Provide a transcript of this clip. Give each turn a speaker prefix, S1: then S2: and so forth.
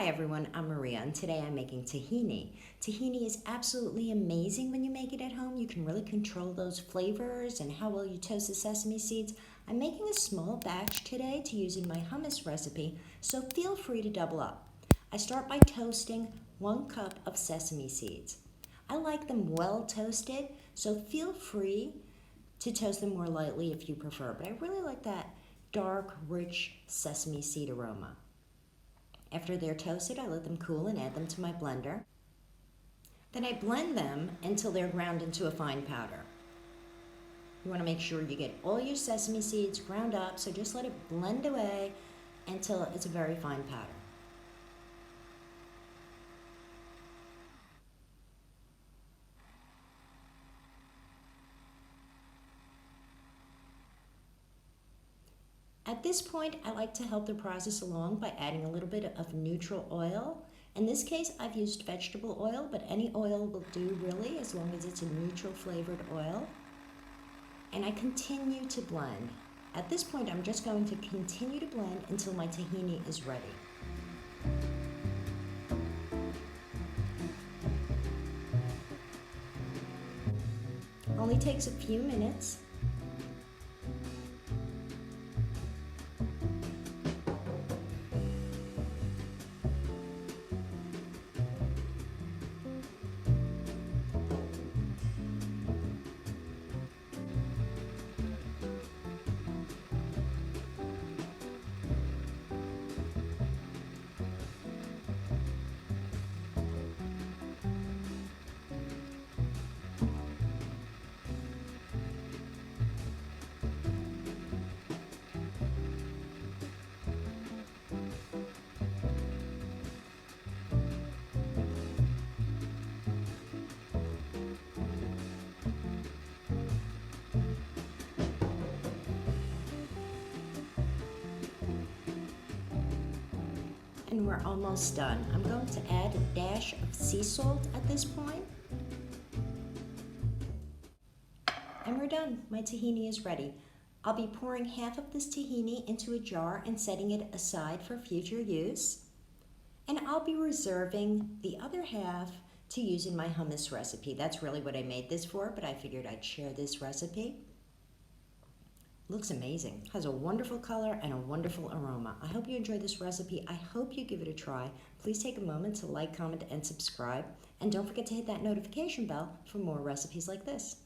S1: Hi everyone, I'm Maria and today I'm making tahini. Tahini is absolutely amazing when you make it at home. You can really control those flavors and how well you toast the sesame seeds. I'm making a small batch today to use in my hummus recipe, so feel free to double up. I start by toasting 1 cup of sesame seeds. I like them well toasted, so feel free to toast them more lightly if you prefer, but I really like that dark, rich sesame seed aroma. After they're toasted, I let them cool and add them to my blender. Then I blend them until they're ground into a fine powder. You want to make sure you get all your sesame seeds ground up, so just let it blend away until it's a very fine powder. At this point, I like to help the process along by adding a little bit of neutral oil. In this case, I've used vegetable oil, but any oil will do really, as long as it's a neutral flavored oil. And I continue to blend. At this point, I'm just going to continue to blend until my tahini is ready. Only takes a few minutes. And we're almost done. I'm going to add a dash of sea salt at this point. And we're done. My tahini is ready. I'll be pouring half of this tahini into a jar and setting it aside for future use. And I'll be reserving the other half to use in my hummus recipe. That's really what I made this for, but I figured I'd share this recipe. Looks amazing. Has a wonderful color and a wonderful aroma. I hope you enjoyed this recipe. I hope you give it a try. Please take a moment to like, comment, and subscribe. And don't forget to hit that notification bell for more recipes like this.